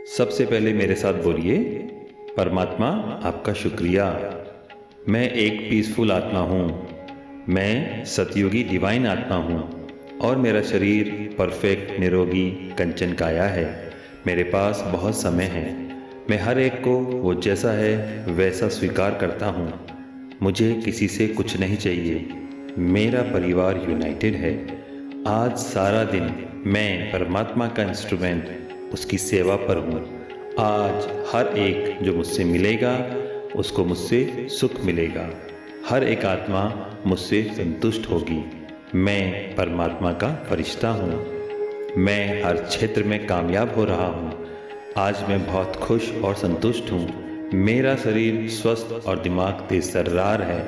सबसे पहले मेरे साथ बोलिए, परमात्मा आपका शुक्रिया। मैं एक पीसफुल आत्मा हूँ। मैं सतयुगी डिवाइन आत्मा हूँ और मेरा शरीर परफेक्ट निरोगी कंचन काया है। मेरे पास बहुत समय है। मैं हर एक को वो जैसा है वैसा स्वीकार करता हूँ। मुझे किसी से कुछ नहीं चाहिए। मेरा परिवार यूनाइटेड है। आज सारा दिन मैं परमात्मा का इंस्ट्रूमेंट, उसकी सेवा पर हूँ। आज हर एक जो मुझसे मिलेगा उसको मुझसे सुख मिलेगा। हर एक आत्मा मुझसे संतुष्ट होगी। मैं परमात्मा का फरिश्ता हूँ। मैं हर क्षेत्र में कामयाब हो रहा हूँ। आज मैं बहुत खुश और संतुष्ट हूँ। मेरा शरीर स्वस्थ और दिमाग तेज तर्रार है।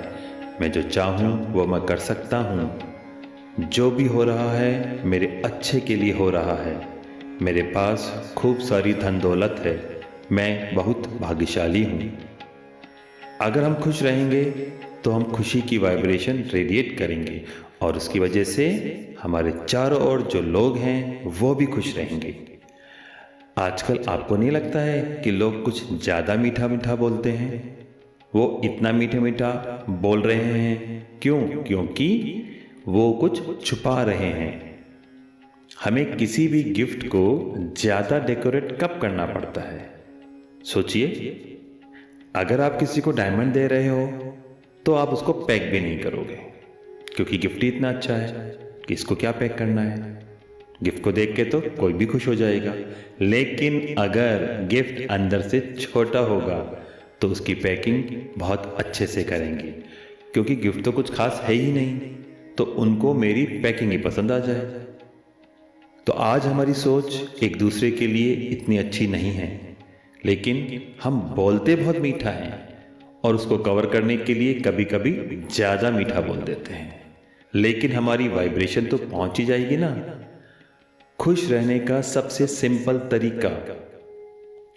मैं जो चाहूँ वो मैं कर सकता हूँ। जो भी हो रहा है मेरे अच्छे के लिए हो रहा है। मेरे पास खूब सारी धन दौलत है। मैं बहुत भाग्यशाली हूँ। अगर हम खुश रहेंगे तो हम खुशी की वाइब्रेशन रेडिएट करेंगे और उसकी वजह से हमारे चारों ओर जो लोग हैं वो भी खुश रहेंगे। आजकल आपको नहीं लगता है कि लोग कुछ ज़्यादा मीठा मीठा बोलते हैं? वो इतना मीठा मीठा बोल रहे हैं क्यों? क्योंकि वो कुछ छुपा रहे हैं। हमें किसी भी गिफ्ट को ज़्यादा डेकोरेट कब करना पड़ता है? सोचिए, अगर आप किसी को डायमंड दे रहे हो तो आप उसको पैक भी नहीं करोगे क्योंकि गिफ्ट ही इतना अच्छा है कि इसको क्या पैक करना है। गिफ्ट को देख के तो कोई भी खुश हो जाएगा। लेकिन अगर गिफ्ट अंदर से छोटा होगा तो उसकी पैकिंग बहुत अच्छे से करेंगे क्योंकि गिफ्ट तो कुछ खास है ही नहीं, तो उनको मेरी पैकिंग ही पसंद आ जाए। तो आज हमारी सोच एक दूसरे के लिए इतनी अच्छी नहीं है, लेकिन हम बोलते बहुत मीठा है और उसको कवर करने के लिए कभी कभी ज़्यादा मीठा बोल देते हैं। लेकिन हमारी वाइब्रेशन तो पहुंच ही जाएगी ना। खुश रहने का सबसे सिंपल तरीका,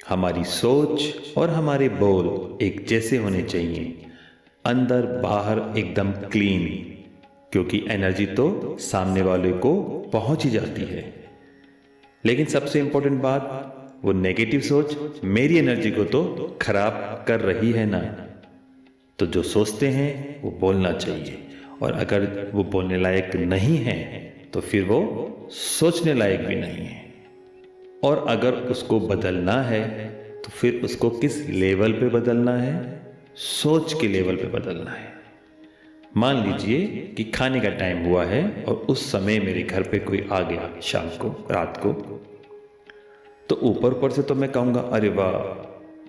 हमारी सोच और हमारे बोल एक जैसे होने चाहिए, अंदर बाहर एकदम क्लीन, क्योंकि एनर्जी तो सामने वाले को पहुंच ही जाती है। लेकिन सबसे इंपॉर्टेंट बात, वो नेगेटिव सोच मेरी एनर्जी को तो खराब कर रही है ना। तो जो सोचते हैं वो बोलना चाहिए, और अगर वो बोलने लायक नहीं है तो फिर वो सोचने लायक भी नहीं है। और अगर उसको बदलना है तो फिर उसको किस लेवल पे बदलना है? सोच के लेवल पे बदलना है। मान लीजिए कि खाने का टाइम हुआ है और उस समय मेरे घर पे कोई आ गया शाम को, रात को, तो ऊपर से तो मैं कहूँगा अरे वाह,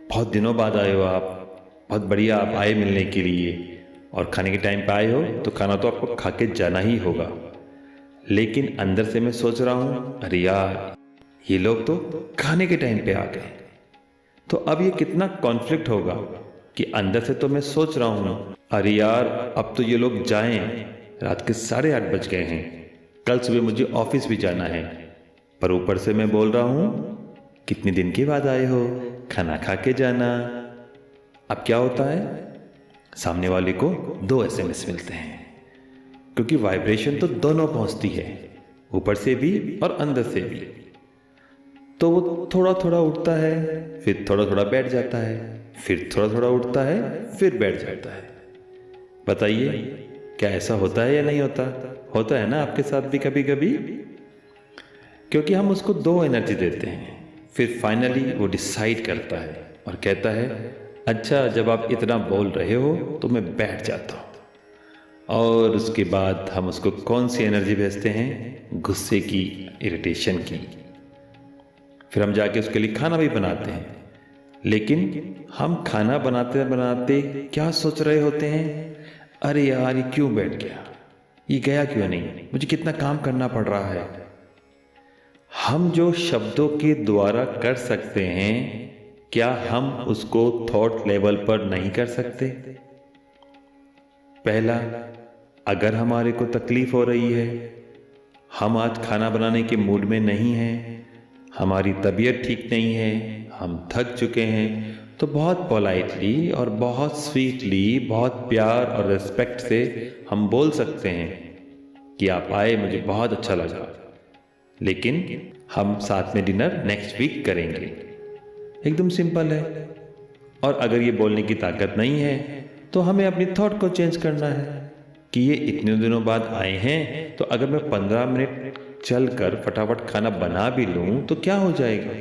बहुत दिनों बाद आए हो आप, बहुत बढ़िया, आप आए मिलने के लिए और खाने के टाइम पे आए हो तो खाना तो आपको खा के जाना ही होगा। लेकिन अंदर से मैं सोच रहा हूँ अरे यार, ये लोग तो खाने के टाइम पे आ गए। तो अब ये कितना कॉन्फ्लिक्ट होगा कि अंदर से तो मैं सोच रहा हूँ अरे यार, अब तो ये लोग जाएं, रात के 8:30 बज गए हैं, कल सुबह मुझे ऑफिस भी जाना है। पर ऊपर से मैं बोल रहा हूँ कितने दिन के बाद आए हो, खाना खा के जाना। अब क्या होता है, सामने वाले को 2 SMS मिलते हैं, क्योंकि वाइब्रेशन तो दोनों पहुंचती है, ऊपर से भी और अंदर से भी। तो वो थोड़ा थोड़ा उठता है, फिर थोड़ा थोड़ा बैठ जाता है, फिर थोड़ा थोड़ा उठता है, फिर बैठ जाता है। बताइए क्या ऐसा होता है या नहीं होता? होता है ना आपके साथ भी कभी कभी, क्योंकि हम उसको 2 एनर्जी देते हैं। फिर फाइनली वो डिसाइड करता है और कहता है अच्छा, जब आप इतना बोल रहे हो तो मैं बैठ जाता हूँ। और उसके बाद हम उसको कौन सी एनर्जी भेजते हैं? गुस्से की, इरिटेशन की। फिर हम जाके उसके लिए खाना भी बनाते हैं। लेकिन हम खाना बनाते बनाते क्या सोच रहे होते हैं? अरे यार, ये क्यों बैठ गया, ये गया क्यों नहीं, मुझे कितना काम करना पड़ रहा है। हम जो शब्दों के द्वारा कर सकते हैं, क्या हम उसको थॉट लेवल पर नहीं कर सकते? पहला, अगर हमारे को तकलीफ हो रही है, हम आज खाना बनाने के मूड में नहीं हैं, हमारी तबीयत ठीक नहीं है, हम थक चुके हैं, तो बहुत पोलाइटली और बहुत स्वीटली, बहुत प्यार और रिस्पेक्ट से हम बोल सकते हैं कि आप आए, मुझे बहुत अच्छा लगा, लेकिन हम साथ में डिनर नेक्स्ट वीक करेंगे। एकदम सिंपल है। और अगर ये बोलने की ताकत नहीं है तो हमें अपनी थॉट को चेंज करना है कि ये इतने दिनों बाद आए हैं, तो अगर मैं 15 मिनट चल कर फटाफट खाना बना भी लूं तो क्या हो जाएगा।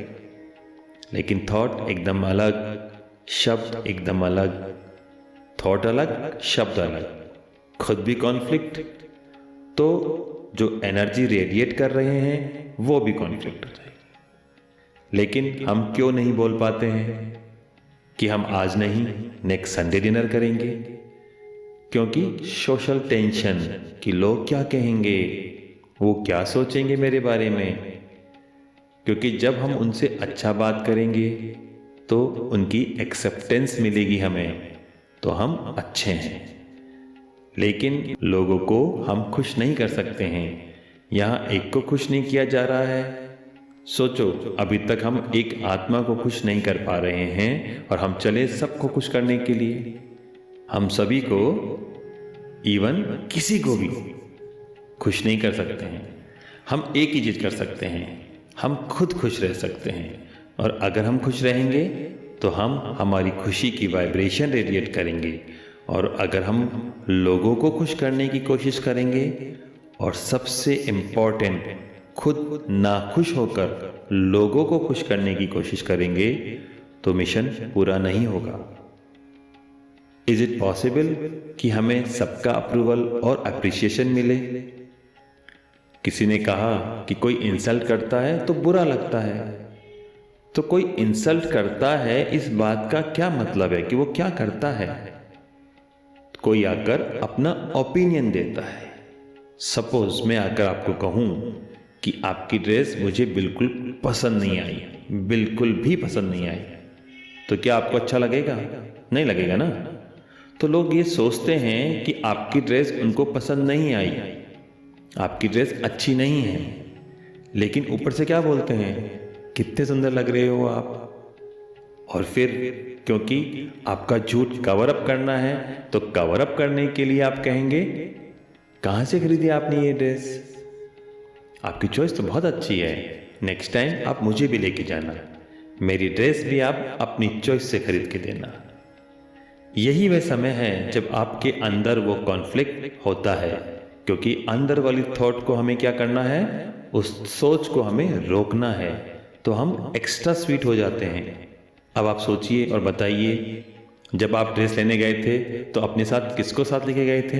लेकिन थॉट एकदम अलग, शब्द एकदम अलग, थॉट अलग, शब्द अलग, खुद भी कॉन्फ्लिक्ट, तो जो एनर्जी रेडिएट कर रहे हैं वो भी कॉन्फ्लिक्ट हो जाएगी। लेकिन हम क्यों नहीं बोल पाते हैं कि हम आज नहीं, नेक्स्ट संडे डिनर करेंगे? क्योंकि सोशल टेंशन कि लोग क्या कहेंगे, वो क्या सोचेंगे मेरे बारे में। क्योंकि जब हम उनसे अच्छा बात करेंगे तो उनकी एक्सेप्टेंस मिलेगी हमें, तो हम अच्छे हैं। लेकिन लोगों को हम खुश नहीं कर सकते हैं। यहाँ एक को खुश नहीं किया जा रहा है। सोचो, अभी तक हम एक आत्मा को खुश नहीं कर पा रहे हैं और हम चले सबको खुश करने के लिए। हम सभी को, इवन किसी को भी खुश नहीं कर सकते हैं। हम एक ही चीज कर सकते हैं, हम खुद खुश रह सकते हैं। और अगर हम खुश रहेंगे तो हम हमारी खुशी की वाइब्रेशन रेडिएट करेंगे। और अगर हम लोगों को खुश करने की कोशिश करेंगे और सबसे इम्पोर्टेंट खुद नाखुश होकर लोगों को खुश करने की कोशिश करेंगे तो मिशन पूरा नहीं होगा। इज इट पॉसिबल कि हमें सबका अप्रूवल और अप्रिसिएशन मिले? किसी ने कहा कि कोई इंसल्ट करता है तो बुरा लगता है। तो कोई इंसल्ट करता है, इस बात का क्या मतलब है कि वो क्या करता है? कोई आकर अपना ओपिनियन देता है। सपोज मैं आकर आपको कहूं कि आपकी ड्रेस मुझे बिल्कुल पसंद नहीं आई, बिल्कुल भी पसंद नहीं आई, तो क्या आपको अच्छा लगेगा? नहीं लगेगा ना। तो लोग ये सोचते हैं कि आपकी ड्रेस उनको पसंद नहीं आई, आपकी ड्रेस अच्छी नहीं है, लेकिन ऊपर से क्या बोलते हैं, कितने सुंदर लग रहे हो आप। और फिर क्योंकि आपका झूठ कवर अप करना है तो कवर अप करने के लिए आप कहेंगे, कहां से खरीदी आपने ये ड्रेस? आपकी चॉइस तो बहुत अच्छी है, नेक्स्ट टाइम आप मुझे भी लेके जाना, मेरी ड्रेस भी आप अपनी चॉइस से खरीद के देना। यही वह समय है जब आपके अंदर वो कॉन्फ्लिक्ट होता है, क्योंकि अंदर वाली थॉट को हमें क्या करना है, उस सोच को हमें रोकना है। तो हम एक्स्ट्रा स्वीट हो जाते हैं। अब आप सोचिए और बताइए, जब आप ड्रेस लेने गए थे तो अपने साथ किसको साथ लेके गए थे?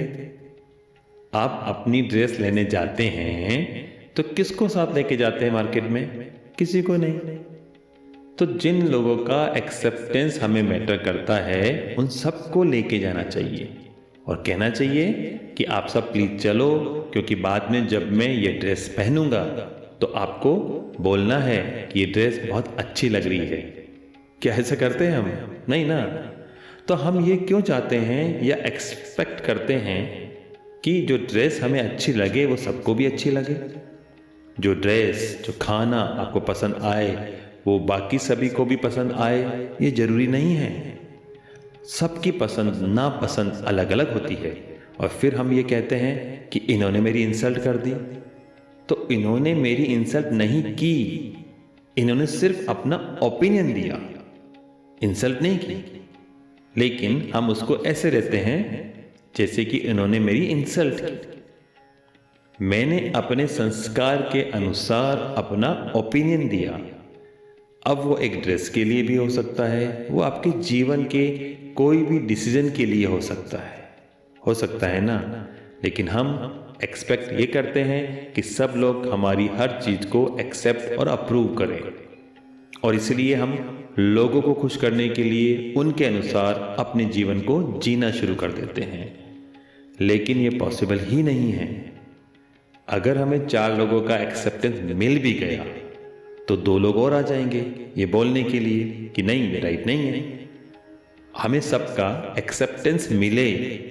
आप अपनी ड्रेस लेने जाते हैं तो किसको साथ लेके जाते हैं मार्केट में? किसी को नहीं। तो जिन लोगों का एक्सेप्टेंस हमें मैटर करता है उन सबको लेके जाना चाहिए और कहना चाहिए कि आप सब प्लीज चलो, क्योंकि बाद में जब मैं ये ड्रेस पहनूंगा तो आपको बोलना है कि ये ड्रेस बहुत अच्छी लग रही है। क्या ऐसा करते हैं हम? नहीं ना। तो हम ये क्यों चाहते हैं या एक्सपेक्ट करते हैं कि जो ड्रेस हमें अच्छी लगे वो सबको भी अच्छी लगे? जो ड्रेस, जो खाना आपको पसंद आए वो बाकी सभी को भी पसंद आए, ये जरूरी नहीं है। सबकी पसंद नापसंद अलग अलग होती है। और फिर हम ये कहते हैं कि इन्होंने मेरी इंसल्ट कर दी। तो इन्होंने मेरी इंसल्ट नहीं की, इन्होंने सिर्फ अपना ओपिनियन दिया, इंसल्ट नहीं की। लेकिन हम उसको ऐसे लेते हैं जैसे कि इन्होंने मेरी इंसल्ट की। मैंने अपने संस्कार के अनुसार अपना ओपिनियन दिया। अब वो एक ड्रेस के लिए भी हो सकता है, वो आपके जीवन के कोई भी डिसीजन के लिए हो सकता है ना। लेकिन हम एक्सपेक्ट ये करते हैं कि सब लोग हमारी हर चीज को एक्सेप्ट और अप्रूव करें, और इसलिए हम लोगों को खुश करने के लिए उनके अनुसार अपने जीवन को जीना शुरू कर देते हैं। लेकिन ये पॉसिबल ही नहीं है। अगर हमें 4 लोगों का एक्सेप्टेंस मिल भी गया तो 2 लोग और आ जाएंगे ये बोलने के लिए कि नहीं, ये राइट नहीं है। हमें सबका एक्सेप्टेंस मिले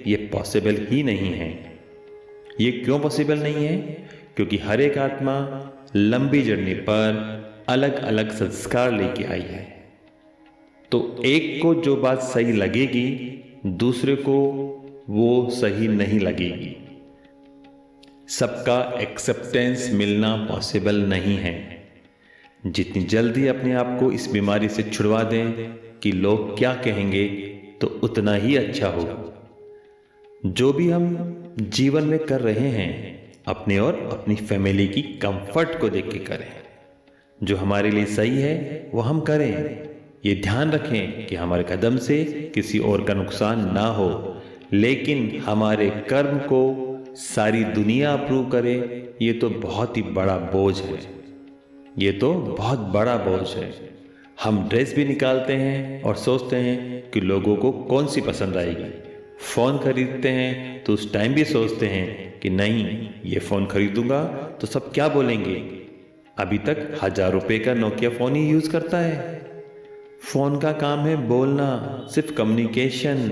ये पॉसिबल ही नहीं है। ये क्यों पॉसिबल नहीं है? क्योंकि हर एक आत्मा लंबी जर्नी पर अलग अलग संस्कार लेके आई है। तो एक को जो बात सही लगेगी दूसरे को वो सही नहीं लगेगी। सबका एक्सेप्टेंस मिलना पॉसिबल नहीं है। जितनी जल्दी अपने आप को इस बीमारी से छुड़वा दें कि लोग क्या कहेंगे, तो उतना ही अच्छा होगा। जो भी हम जीवन में कर रहे हैं, अपने और अपनी फैमिली की कंफर्ट को देख के करें। जो हमारे लिए सही है वो हम करें। ये ध्यान रखें कि हमारे कदम से किसी और का नुकसान ना हो, लेकिन हमारे कर्म को सारी दुनिया अप्रूव करे, ये तो बहुत ही बड़ा बोझ है। ये तो बहुत बड़ा बोझ है। हम ड्रेस भी निकालते हैं और सोचते हैं कि लोगों को कौन सी पसंद आएगी। फ़ोन खरीदते हैं तो उस टाइम भी सोचते हैं कि नहीं, ये फ़ोन खरीदूंगा तो सब क्या बोलेंगे। अभी तक 1000 रुपये का नोकिया फ़ोन ही यूज़ करता है। फ़ोन का काम है बोलना, सिर्फ कम्युनिकेशन।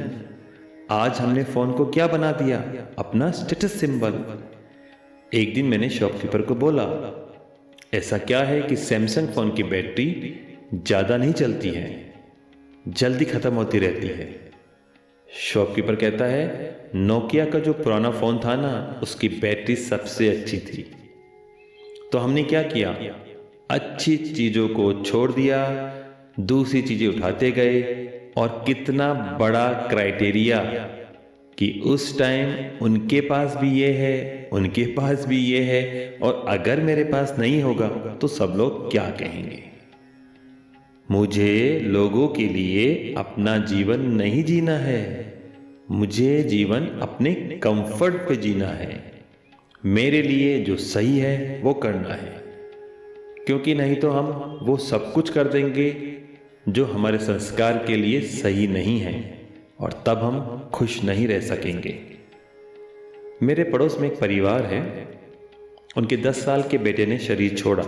आज हमने फ़ोन को क्या बना दिया, अपना स्टेटस सिंबल। एक दिन मैंने शॉपकीपर को बोला, ऐसा क्या है कि सैमसंग फ़ोन की बैटरी ज़्यादा नहीं चलती है, जल्दी ख़त्म होती रहती है। शॉपकीपर कहता है, नोकिया का जो पुराना फ़ोन था ना, उसकी बैटरी सबसे अच्छी थी। तो हमने क्या किया, अच्छी चीज़ों को छोड़ दिया, दूसरी चीज़ें उठाते गए। और कितना बड़ा क्राइटेरिया कि उस टाइम उनके पास भी ये है, उनके पास भी ये है, और अगर मेरे पास नहीं होगा तो सब लोग क्या कहेंगे। मुझे लोगों के लिए अपना जीवन नहीं जीना है, मुझे जीवन अपने कंफर्ट पे जीना है। मेरे लिए जो सही है वो करना है, क्योंकि नहीं तो हम वो सब कुछ कर देंगे जो हमारे संस्कार के लिए सही नहीं है, और तब हम खुश नहीं रह सकेंगे। मेरे पड़ोस में एक परिवार है, उनके 10 साल के बेटे ने शरीर छोड़ा।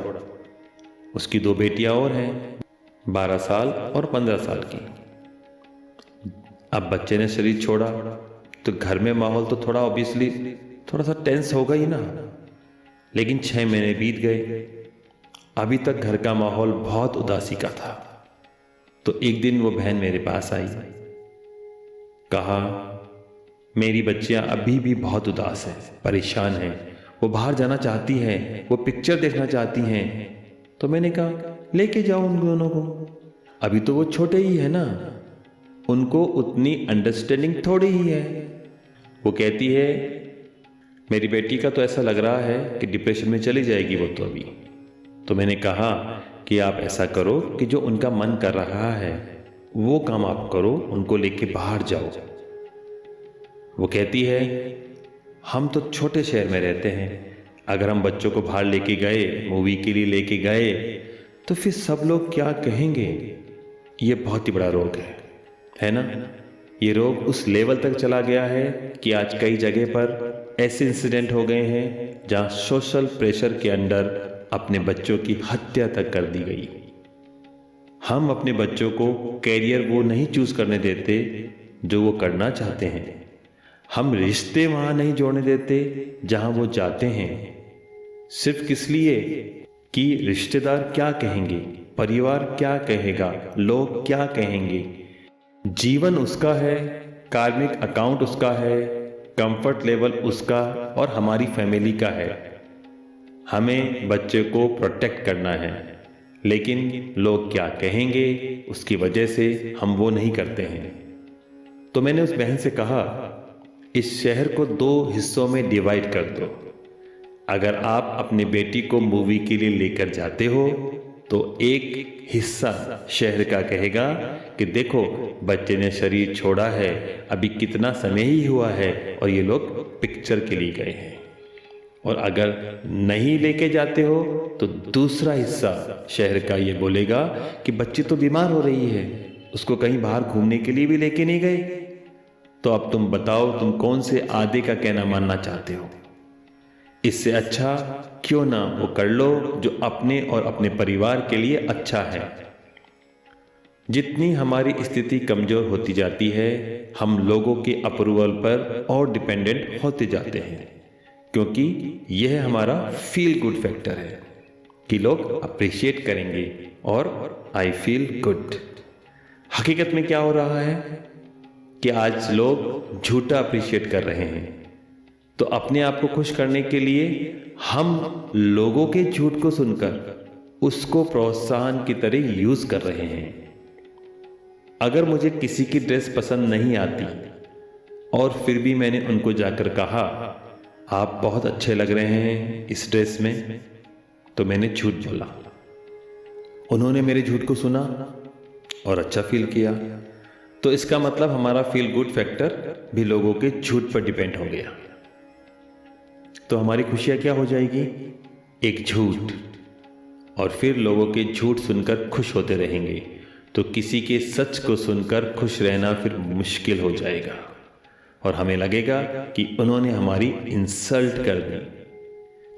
उसकी 2 बेटियां और हैं, 12 साल और 15 साल की। अब बच्चे ने शरीर छोड़ा तो घर में माहौल तो थोड़ा ऑब्वियसली थोड़ा सा टेंस होगा ही ना। लेकिन 6 महीने बीत गए, अभी तक घर का माहौल बहुत उदासी का था। तो एक दिन वो बहन मेरे पास आई, कहा, मेरी बच्चियां अभी भी बहुत उदास हैं, परेशान हैं, वो बाहर जाना चाहती हैं, वो पिक्चर देखना चाहती हैं। तो मैंने कहा, लेके जाओ उन दोनों को, अभी तो वो छोटे ही है ना, उनको उतनी अंडरस्टैंडिंग थोड़ी ही है। वो कहती है, मेरी बेटी का तो ऐसा लग रहा है कि डिप्रेशन में चली जाएगी वो तो अभी। तो मैंने कहा कि आप ऐसा करो कि जो उनका मन कर रहा है वो काम आप करो, उनको लेके बाहर जाओ। वो कहती है, हम तो छोटे शहर में रहते हैं, अगर हम बच्चों को बाहर लेके गए, मूवी के लिए लेके गए, तो फिर सब लोग क्या कहेंगे। ये बहुत ही बड़ा रोग है ना। ये रोग उस लेवल तक चला गया है कि आज कई जगह पर ऐसे इंसिडेंट हो गए हैं जहां सोशल प्रेशर के अंडर अपने बच्चों की हत्या तक कर दी गई। हम अपने बच्चों को कैरियर वो नहीं चूज करने देते जो वो करना चाहते हैं। हम रिश्ते वहां नहीं जोड़ने देते जहां वो जाते हैं, सिर्फ किस लिए कि रिश्तेदार क्या कहेंगे, परिवार क्या कहेगा, लोग क्या कहेंगे। जीवन उसका है, कार्मिक अकाउंट उसका है, कंफर्ट लेवल उसका और हमारी फैमिली का है। हमें बच्चे को प्रोटेक्ट करना है, लेकिन लोग क्या कहेंगे उसकी वजह से हम वो नहीं करते हैं। तो मैंने उस बहन से कहा, इस शहर को 2 हिस्सों में डिवाइड कर दो। अगर आप अपनी बेटी को मूवी के लिए लेकर जाते हो तो एक हिस्सा शहर का कहेगा कि देखो बच्चे ने शरीर छोड़ा है, अभी कितना समय ही हुआ है और ये लोग पिक्चर के लिए गए हैं। और अगर नहीं लेके जाते हो तो दूसरा हिस्सा शहर का ये बोलेगा कि बच्ची तो बीमार हो रही है, उसको कहीं बाहर घूमने के लिए भी लेके नहीं गए। तो अब तुम बताओ, तुम कौन से आधे का कहना मानना चाहते हो। इससे अच्छा क्यों ना वो कर लो जो अपने और अपने परिवार के लिए अच्छा है। जितनी हमारी स्थिति कमजोर होती जाती है, हम लोगों के अप्रूवल पर और डिपेंडेंट होते जाते हैं, क्योंकि यह हमारा फील गुड फैक्टर है कि लोग अप्रिशिएट करेंगे और आई फील गुड। हकीकत में क्या हो रहा है कि आज लोग झूठा अप्रिशिएट कर रहे हैं। तो अपने आप को खुश करने के लिए हम लोगों के झूठ को सुनकर उसको प्रोत्साहन की तरह यूज कर रहे हैं। अगर मुझे किसी की ड्रेस पसंद नहीं आती और फिर भी मैंने उनको जाकर कहा आप बहुत अच्छे लग रहे हैं इस ड्रेस में, तो मैंने झूठ बोला। उन्होंने मेरे झूठ को सुना और अच्छा फील किया, तो इसका मतलब हमारा फील गुड फैक्टर भी लोगों के झूठ पर डिपेंड हो गया। तो हमारी खुशियां क्या हो जाएगी? एक झूठ, और फिर लोगों के झूठ सुनकर खुश होते रहेंगे, तो किसी के सच को सुनकर खुश रहना फिर मुश्किल हो जाएगा और हमें लगेगा कि उन्होंने हमारी इंसल्ट कर दी।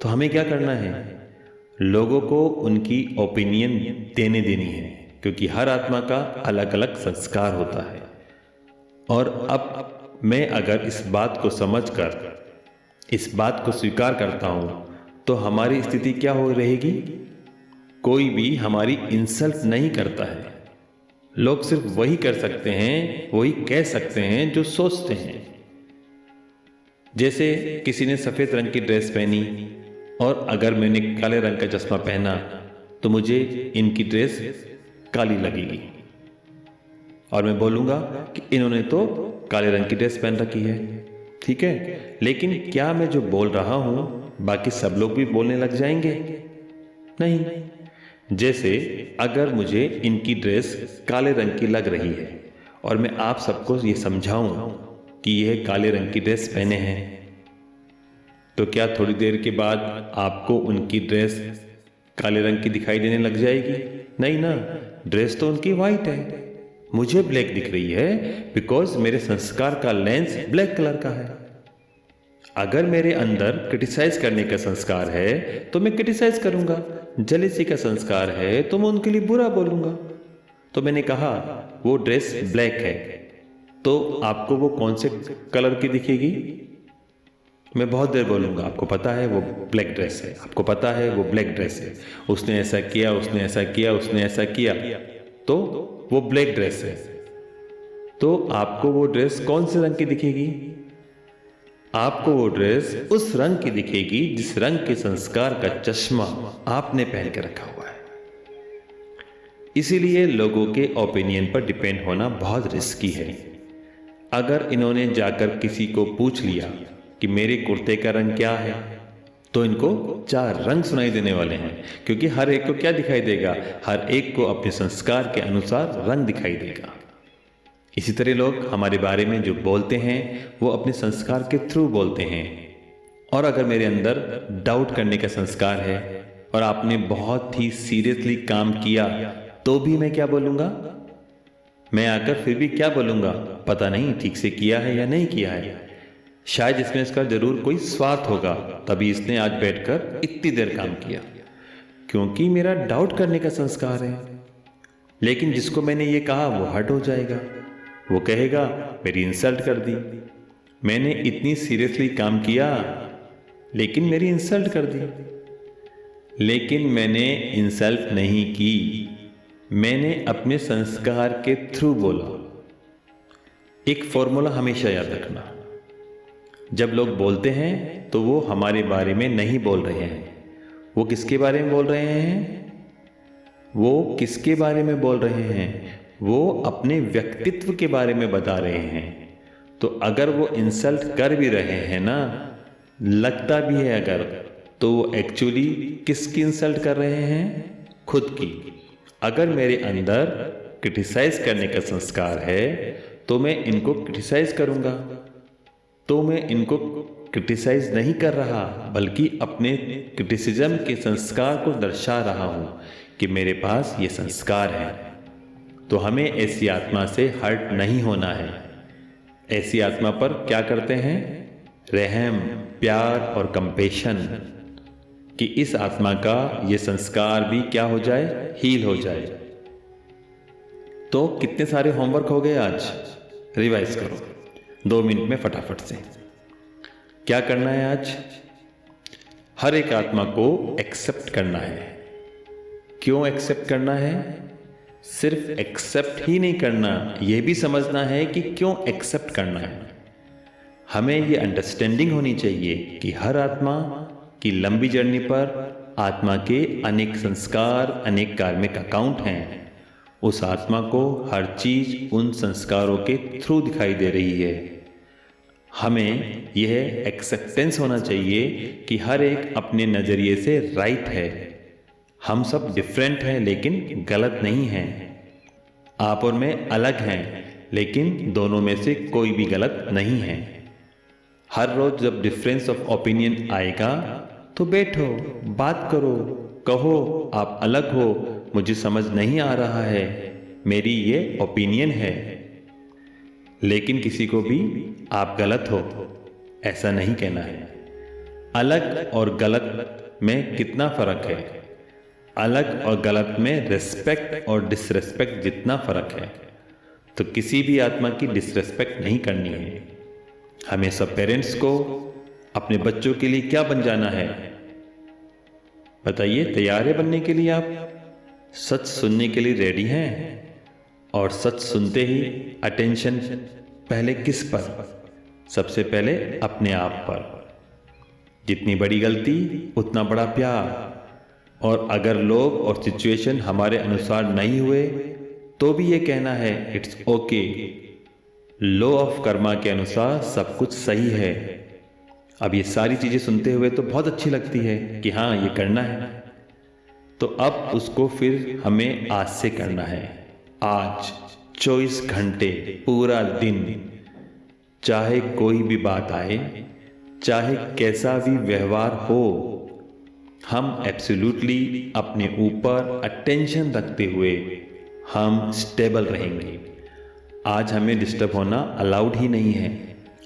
तो हमें क्या करना है? लोगों को उनकी ओपिनियन देने देनी है, क्योंकि हर आत्मा का अलग अलग संस्कार होता है। और अब मैं अगर इस बात को समझकर इस बात को स्वीकार करता हूं, तो हमारी स्थिति क्या हो रहेगी? कोई भी हमारी इंसल्ट नहीं करता है। लोग सिर्फ वही कर सकते हैं, वही कह सकते हैं जो सोचते हैं। जैसे किसी ने सफेद रंग की ड्रेस पहनी और अगर मैंने काले रंग का चश्मा पहना, तो मुझे इनकी ड्रेस काली लगेगी और मैं बोलूंगा कि इन्होंने तो काले रंग की ड्रेस पहन रखी है। ठीक है, लेकिन क्या मैं जो बोल रहा हूं बाकी सब लोग भी बोलने लग जाएंगे? नहीं। जैसे अगर मुझे इनकी ड्रेस काले रंग की लग रही है और मैं आप सबको ये समझाऊं कि यह काले रंग की ड्रेस पहने हैं, तो क्या थोड़ी देर के बाद आपको उनकी ड्रेस काले रंग की दिखाई देने लग जाएगी? नहीं ना, ड्रेस तो उनकी वाइट है, मुझे ब्लैक दिख रही है बिकॉज मेरे संस्कार का लेंस ब्लैक कलर का है। अगर मेरे अंदर क्रिटिसाइज करने का संस्कार है तो मैं क्रिटिसाइज करूंगा, जेलेसी का संस्कार है तो मैं उनके लिए बुरा बोलूंगा। तो मैंने कहा वो ड्रेस ब्लैक है, तो आपको वो कौन से कलर की दिखेगी? मैं बहुत देर बोलूंगा आपको पता है वो ब्लैक ड्रेस है, आपको पता है वो ब्लैक ड्रेस है, उसने ऐसा किया, उसने ऐसा किया, उसने ऐसा किया, तो वो ब्लैक ड्रेस है। तो आपको वो ड्रेस कौन से रंग की दिखेगी? आपको वो ड्रेस उस रंग की दिखेगी जिस रंग के संस्कार का चश्मा आपने पहन के रखा हुआ है। इसीलिए लोगों के ओपिनियन पर डिपेंड होना बहुत रिस्की है। अगर इन्होंने जाकर किसी को पूछ लिया कि मेरे कुर्ते का रंग क्या है, तो इनको 4 रंग सुनाई देने वाले हैं, क्योंकि हर एक को क्या दिखाई देगा? हर एक को अपने संस्कार के अनुसार रंग दिखाई देगा। इसी तरह लोग हमारे बारे में जो बोलते हैं वो अपने संस्कार के थ्रू बोलते हैं। और अगर मेरे अंदर डाउट करने का संस्कार है और आपने बहुत ही सीरियसली काम किया, तो भी मैं क्या बोलूंगा? मैं आकर फिर भी क्या बोलूंगा? पता नहीं ठीक से किया है या नहीं किया है, शायद इसमें इसका जरूर कोई स्वार्थ होगा, तभी इसने आज बैठकर इतनी देर काम किया, क्योंकि मेरा डाउट करने का संस्कार है। लेकिन जिसको मैंने ये कहा वो हर्ट हो जाएगा, वो कहेगा मेरी इंसल्ट कर दी, मैंने इतनी सीरियसली काम किया लेकिन मेरी इंसल्ट कर दी। लेकिन मैंने इंसल्ट नहीं की, मैंने अपने संस्कार के थ्रू बोला। एक फॉर्मूला हमेशा याद रखना, जब लोग बोलते हैं तो वो हमारे बारे में नहीं बोल रहे हैं। वो किसके बारे में बोल रहे हैं? वो किसके बारे में बोल रहे हैं? वो अपने व्यक्तित्व के बारे में बता रहे हैं। तो अगर वो इंसल्ट कर भी रहे हैं ना, लगता भी है अगर, तो वो एक्चुअली किसकी इंसल्ट कर रहे हैं? खुद की। अगर मेरे अंदर क्रिटिसाइज करने का संस्कार है तो मैं इनको क्रिटिसाइज करूंगा, तो मैं इनको क्रिटिसाइज नहीं कर रहा, बल्कि अपने क्रिटिसिज्म के संस्कार को दर्शा रहा हूं कि मेरे पास ये संस्कार है। तो हमें ऐसी आत्मा से हर्ट नहीं होना है। ऐसी आत्मा पर क्या करते हैं? रहम, प्यार और कंपेशन, कि इस आत्मा का ये संस्कार भी क्या हो जाए? हील हो जाए। तो कितने सारे होमवर्क हो गए आज? रिवाइज करो 2 मिनट में फटाफट से। क्या करना है आज? हर एक आत्मा को एक्सेप्ट करना है। क्यों एक्सेप्ट करना है? सिर्फ एक्सेप्ट ही नहीं करना, यह भी समझना है कि क्यों एक्सेप्ट करना है। हमें यह अंडरस्टैंडिंग होनी चाहिए कि हर आत्मा की लंबी जर्नी पर आत्मा के अनेक संस्कार, अनेक कार्मिक अकाउंट हैं। उस आत्मा को हर चीज उन संस्कारों के थ्रू दिखाई दे रही है। हमें यह एक्सेप्टेंस होना चाहिए कि हर एक अपने नजरिए से राइट है। हम सब डिफरेंट हैं लेकिन गलत नहीं हैं। आप और मैं अलग हैं लेकिन दोनों में से कोई भी गलत नहीं है। हर रोज जब डिफरेंस ऑफ ओपिनियन आएगा तो बैठो, बात करो, कहो आप अलग हो, मुझे समझ नहीं आ रहा है, मेरी ये ओपिनियन है। लेकिन किसी को भी आप गलत हो ऐसा नहीं कहना है। अलग और गलत में कितना फर्क है। अलग और गलत में रिस्पेक्ट और डिसरिस्पेक्ट जितना फर्क है। तो किसी भी आत्मा की डिसरिस्पेक्ट नहीं करनी है। हमें सब पेरेंट्स को अपने बच्चों के लिए क्या बन जाना है बताइए। तैयार है बनने के लिए? आप सच सुनने के लिए रेडी हैं? और सच सुनते ही अटेंशन पहले किस पर? सबसे पहले अपने आप पर। जितनी बड़ी गलती उतना बड़ा प्यार। और अगर लोग और सिचुएशन हमारे अनुसार नहीं हुए तो भी ये कहना है it's okay. Law of Karma के अनुसार सब कुछ सही है। अब ये सारी चीजें सुनते हुए तो बहुत अच्छी लगती है कि हाँ ये करना है। तो अब उसको फिर हमें आज से करना है। आज 24 घंटे पूरा दिन, चाहे कोई भी बात आए, चाहे कैसा भी व्यवहार हो, हम एब्सोल्युटली अपने ऊपर अटेंशन रखते हुए हम स्टेबल रहेंगे। आज हमें डिस्टर्ब होना अलाउड ही नहीं है।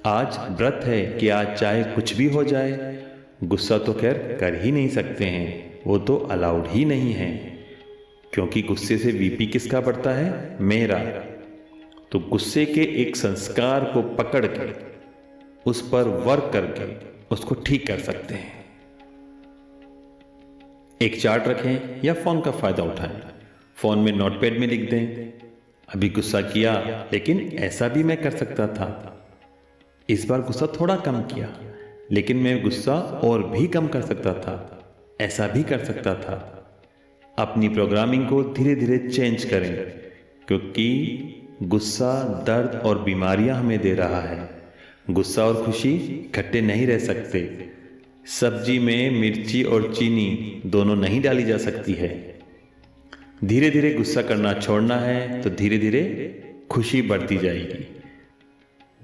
आज व्रत है कि आज चाहे कुछ भी हो जाए। गुस्सा तो खैर कर ही नहीं सकते हैं, वो तो अलाउड ही नहीं है, क्योंकि गुस्से से बीपी किसका बढ़ता है? मेरा। तो गुस्से के एक संस्कार को पकड़ के उस पर वर्क करके उसको ठीक कर सकते हैं। एक चार्ट रखें या फोन का फायदा उठाएं। फोन में नोटपैड में लिख दें, अभी गुस्सा किया लेकिन ऐसा भी मैं कर सकता था। इस बार गुस्सा थोड़ा कम किया लेकिन मैं गुस्सा और भी कम कर सकता था, ऐसा भी कर सकता था। अपनी प्रोग्रामिंग को धीरे धीरे चेंज करें, क्योंकि गुस्सा दर्द और बीमारियां हमें दे रहा है। गुस्सा और खुशी इकट्ठे नहीं रह सकते। सब्जी में मिर्ची और चीनी दोनों नहीं डाली जा सकती है। धीरे धीरे गुस्सा करना छोड़ना है तो धीरे धीरे खुशी बढ़ती जाएगी।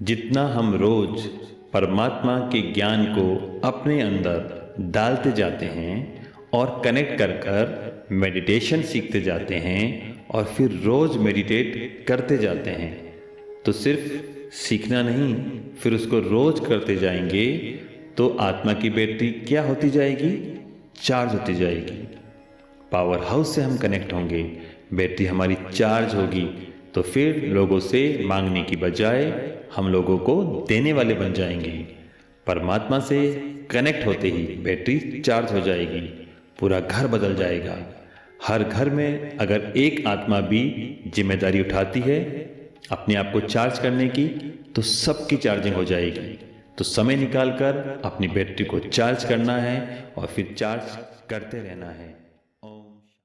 जितना हम रोज परमात्मा के ज्ञान को अपने अंदर डालते जाते हैं और कनेक्ट कर कर मेडिटेशन सीखते जाते हैं और फिर रोज मेडिटेट करते जाते हैं, तो सिर्फ सीखना नहीं, फिर उसको रोज करते जाएंगे तो आत्मा की बैटरी क्या होती जाएगी? चार्ज होती जाएगी। पावर हाउस से हम कनेक्ट होंगे, बैटरी हमारी चार्ज होगी, तो फिर लोगों से मांगने की बजाय हम लोगों को देने वाले बन जाएंगे। परमात्मा से कनेक्ट होते ही बैटरी चार्ज हो जाएगी, पूरा घर बदल जाएगा। हर घर में अगर एक आत्मा भी जिम्मेदारी उठाती है अपने आप को चार्ज करने की, तो सबकी चार्जिंग हो जाएगी। तो समय निकालकर अपनी बैटरी को चार्ज करना है और फिर चार्ज करते रहना है।